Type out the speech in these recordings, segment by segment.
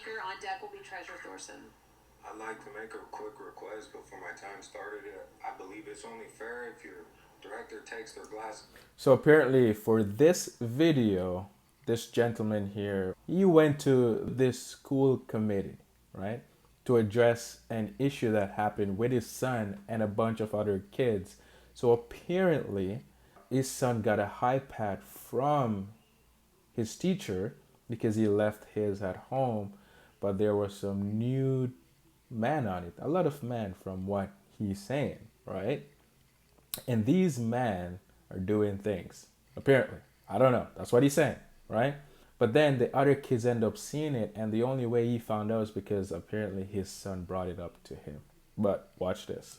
speaker on deck will be Treasurer Thorson. I'd like to make a quick request before my time started. I believe it's only fair if your director takes their glasses. So apparently for this video, this gentleman here, he went to this school committee, right, to address an issue that happened with his son and a bunch of other kids. So apparently his son got a iPad from his teacher because he left his at home, but there was some nude man on it, a lot of men from what he's saying, right? And these men are doing things, apparently. I don't know. That's what he's saying, right? But then the other kids end up seeing it, and the only way he found out is because apparently his son brought it up to him. But watch this.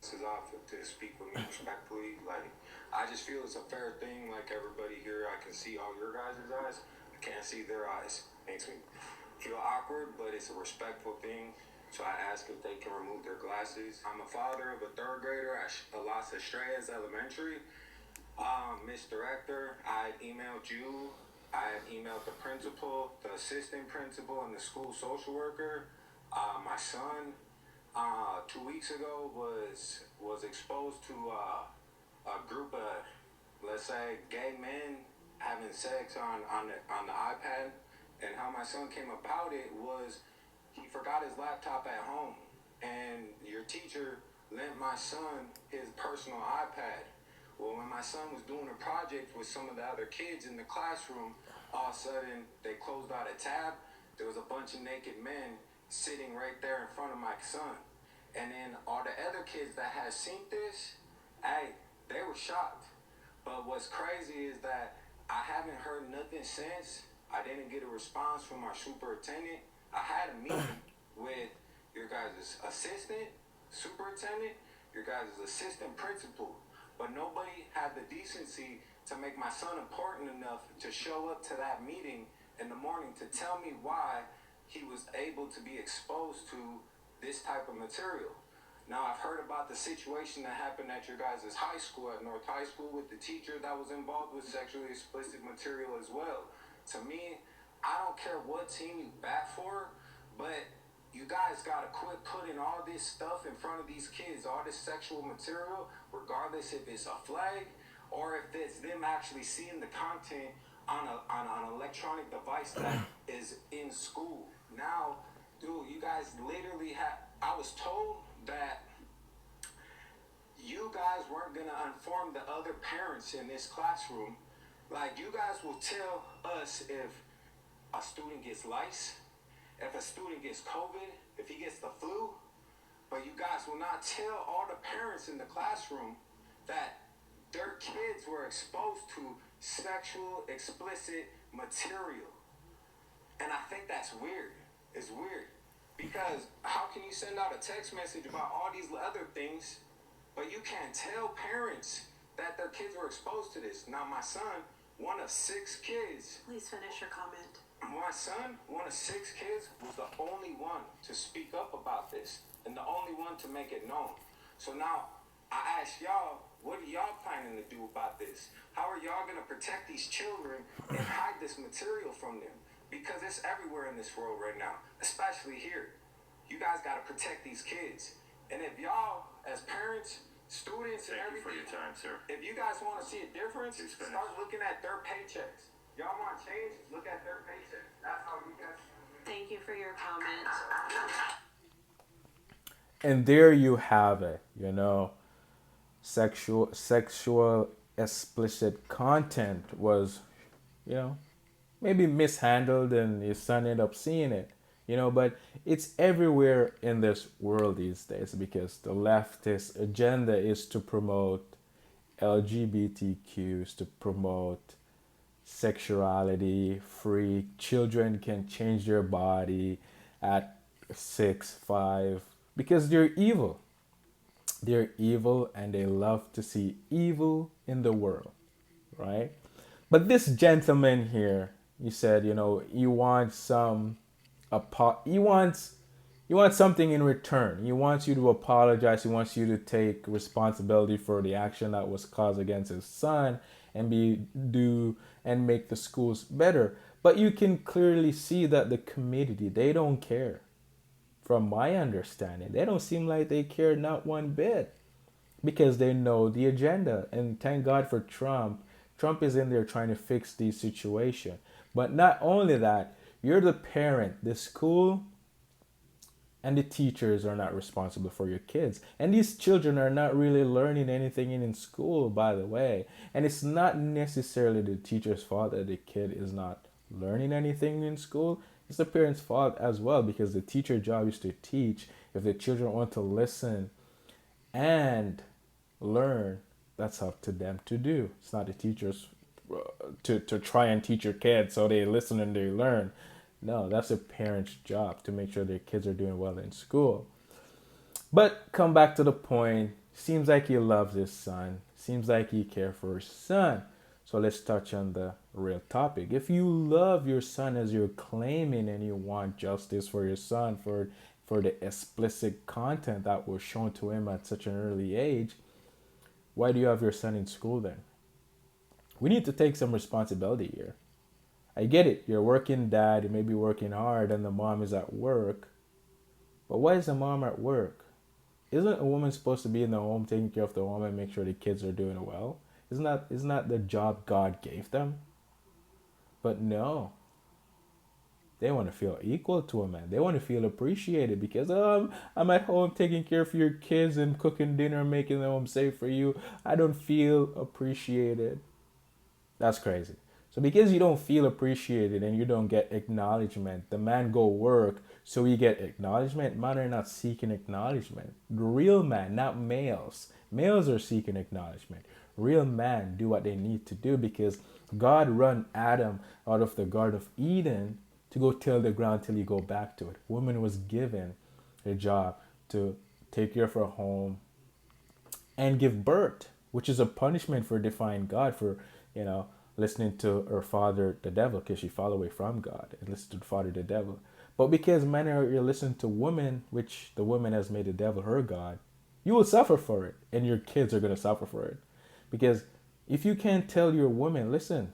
This is off to speak with me respectfully. Like, I just feel it's a fair thing. Like everybody here, I can see all your guys' eyes. I can't see their eyes. Makes me feel awkward, but it's a respectful thing. So I ask if they can remove their glasses. I'm a father of a third grader at Las Estrellas Elementary. Miss Director, I had emailed you. I had emailed the principal, the assistant principal, and the school social worker. My son, 2 weeks ago, was exposed to a group of, let's say, gay men having sex on the iPad. And how my son came about it was he forgot his laptop at home, and your teacher lent my son his personal iPad. Well, when my son was doing a project with some of the other kids in the classroom, all of a sudden they closed out a tab. There was a bunch of naked men sitting right there in front of my son. And then all the other kids that had seen this, hey, they were shocked. But what's crazy is that I haven't heard nothing since. I didn't get a response from our superintendent. I had a meeting with your guys' assistant superintendent, your guys' assistant principal, but nobody had the decency to make my son important enough to show up to that meeting in the morning to tell me why he was able to be exposed to this type of material. Now, I've heard about the situation that happened at your guys' high school, at North High School, with the teacher that was involved with sexually explicit material as well. To me, I don't care what team you back for, but you guys gotta quit putting all this stuff in front of these kids, all this sexual material, regardless if it's a flag or if it's them actually seeing the content on an electronic device that is in school. Now, dude, you guys literally I was told that you guys weren't gonna inform the other parents in this classroom. Like, you guys will tell us if a student gets lice, if a student gets COVID, if he gets the flu, but you guys will not tell all the parents in the classroom that their kids were exposed to sexual explicit material. And I think that's weird. It's weird. Because how can you send out a text message about all these other things, but you can't tell parents that their kids were exposed to this? Now, my son, one of 6 kids. Please finish your comment. My son, one of 6 kids, was the only one to speak up about this and the only one to make it known. So now I ask y'all, what are y'all planning to do about this? How are y'all going to protect these children and hide this material from them? Because it's everywhere in this world right now, especially here. You guys got to protect these kids. And if y'all, as parents, students, and everything, thank you for your time, sir. If you guys want to see a difference, start looking at their paychecks. Y'all want change? Look at their paychecks. That's how you guys. Thank you for your comment. And there you have it, you know. Sexual explicit content was, you know, maybe mishandled and his son ended up seeing it, you know, but it's everywhere in this world these days because the leftist agenda is to promote LGBTQs, to promote sexuality, free. Children can change their body at 6, 5, because they're evil. They're evil and they love to see evil in the world, right? But this gentleman here, he said, you know, he wants he wants something in return. He wants you to apologize. He wants you to take responsibility for the action that was caused against his son and make the schools better. But you can clearly see that the community, they don't care. From my understanding, they don't seem like they care not one bit, because they know the agenda. And thank God for Trump. Trump is in there trying to fix the situation. But not only that, you're the parent. The school and the teachers are not responsible for your kids. And these children are not really learning anything in school, by the way. And it's not necessarily the teacher's fault that the kid is not learning anything in school. It's the parent's fault as well, because the teacher's job is to teach. If the children want to listen and learn, that's up to them to do. It's not the teachers to try and teach your kids so they listen and they learn. No, that's a parent's job to make sure their kids are doing well in school. But come back to the point. Seems like he loves his son. Seems like he cares for his son. So let's touch on the real topic. If you love your son as you're claiming, and you want justice for your son for the explicit content that was shown to him at such an early age, why do you have your son in school then? We need to take some responsibility here. I get it. You're a working dad. You may be working hard and the mom is at work. But why is the mom at work? Isn't a woman supposed to be in the home taking care of the home and make sure the kids are doing well? Isn't that the job God gave them? But no. They want to feel equal to a man. They want to feel appreciated because I'm at home taking care of your kids and cooking dinner, making the home safe for you. I don't feel appreciated. That's crazy. So because you don't feel appreciated and you don't get acknowledgement, the man go work so he get acknowledgement. Men are not seeking acknowledgement. The real man, not males. Males are seeking acknowledgement. Real men do what they need to do because God run Adam out of the Garden of Eden to go till the ground till he go back to it. Woman was given a job to take care of her home and give birth, which is a punishment for defying God, for, listening to her father, the devil, because she fell away from God and listened to the father, the devil. But because men are listening to women, which the woman has made the devil her God, you will suffer for it, and your kids are going to suffer for it. Because if you can't tell your woman, listen,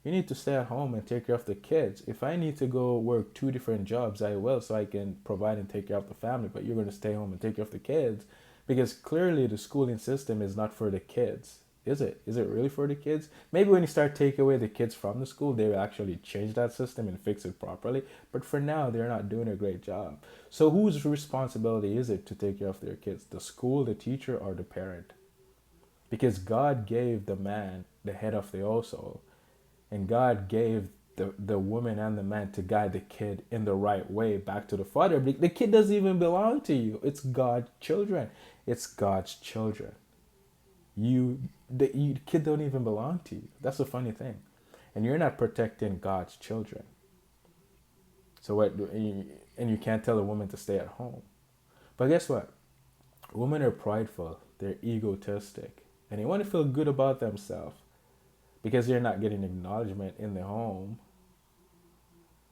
you need to stay at home and take care of the kids. If I need to go work 2 different jobs, I will, so I can provide and take care of the family. But you're going to stay home and take care of the kids, because clearly the schooling system is not for the kids. Is it? Is it really for the kids? Maybe when you start taking away the kids from the school, they will actually change that system and fix it properly. But for now, they're not doing a great job. So whose responsibility is it to take care of their kids? The school, the teacher, or the parent? Because God gave the man the head of the household. And God gave the woman and the man to guide the kid in the right way back to the father. The kid doesn't even belong to you. It's God's children. It's God's children. The kid don't even belong to you. That's the funny thing. And you're not protecting God's children. So what? And you can't tell a woman to stay at home. But guess what? Women are prideful. They're egotistic. And they want to feel good about themselves. Because they're not getting acknowledgement in the home,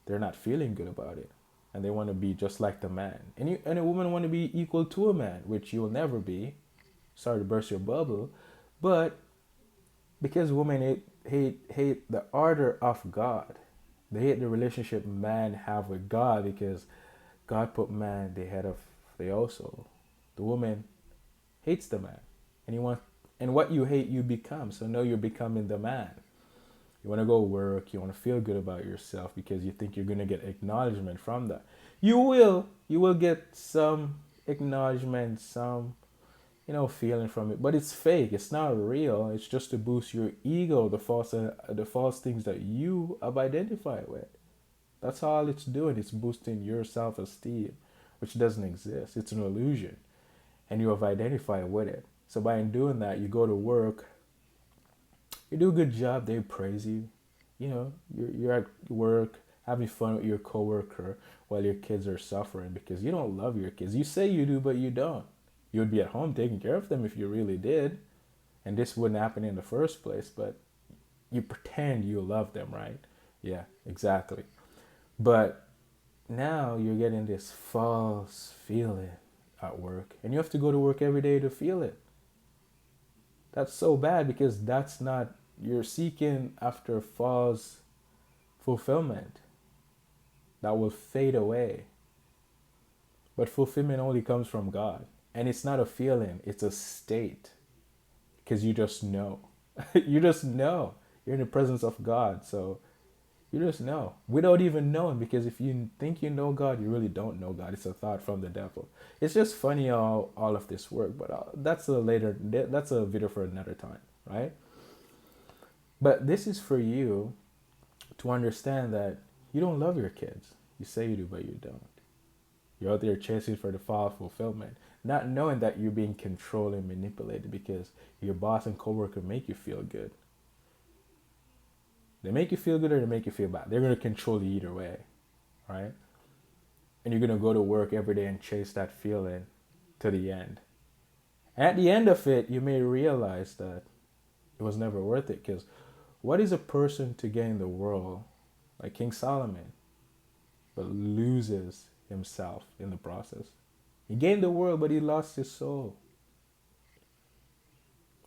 they're not feeling good about it. And they want to be just like the man. And a woman want to be equal to a man, which you will never be. Sorry to burst your bubble. But because women hate the order of God. They hate the relationship man have with God, because God put man the head of the household. The woman hates the man. And what you hate, you become. So now you're becoming the man. You want to go work. You want to feel good about yourself because you think you're going to get acknowledgement from that. You will. You will get some acknowledgement, some, feeling from it. But it's fake. It's not real. It's just to boost your ego, the false things that you have identified with. That's all it's doing. It's boosting your self-esteem, which doesn't exist. It's an illusion. And you have identified with it. So by doing that, you go to work, you do a good job, they praise you. You're at work having fun with your coworker while your kids are suffering because you don't love your kids. You say you do, but you don't. You would be at home taking care of them if you really did. And this wouldn't happen in the first place, but you pretend you love them, right? Yeah, exactly. But now you're getting this false feeling at work, and you have to go to work every day to feel it. That's so bad because that's not you're seeking after false fulfillment that will fade away. But fulfillment only comes from God. And it's not a feeling, it's a state. Because you just know. You just know. You're in the presence of God. So you just know. Without even knowing. Because if you think you know God, you really don't know God. It's a thought from the devil. It's just funny how all of this works. But that's a video for another time. Right? But this is for you to understand that you don't love your kids. You say you do, but you don't. You're out there chasing for the false fulfillment, not knowing that you're being controlled and manipulated because your boss and coworker make you feel good. They make you feel good or they make you feel bad. They're going to control you either way, right? And you're going to go to work every day and chase that feeling to the end. At the end of it, you may realize that it was never worth it, because what is a person to gain the world, like King Solomon, but loses himself in the process? He gained the world, but he lost his soul.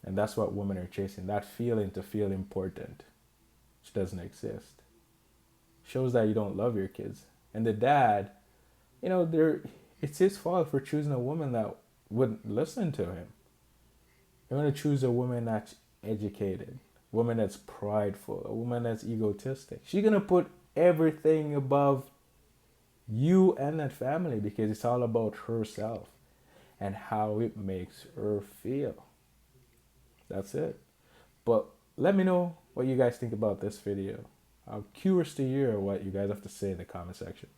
And that's what women are chasing, that feeling to feel important, which doesn't exist. Shows that you don't love your kids. And the dad, it's his fault for choosing a woman that wouldn't listen to him. You're going to choose a woman that's educated, a woman that's prideful, a woman that's egotistic. She's going to put everything above you and that family because it's all about herself and how it makes her feel. That's it. But let me know what you guys think about this video. I'm curious to hear what you guys have to say in the comment section.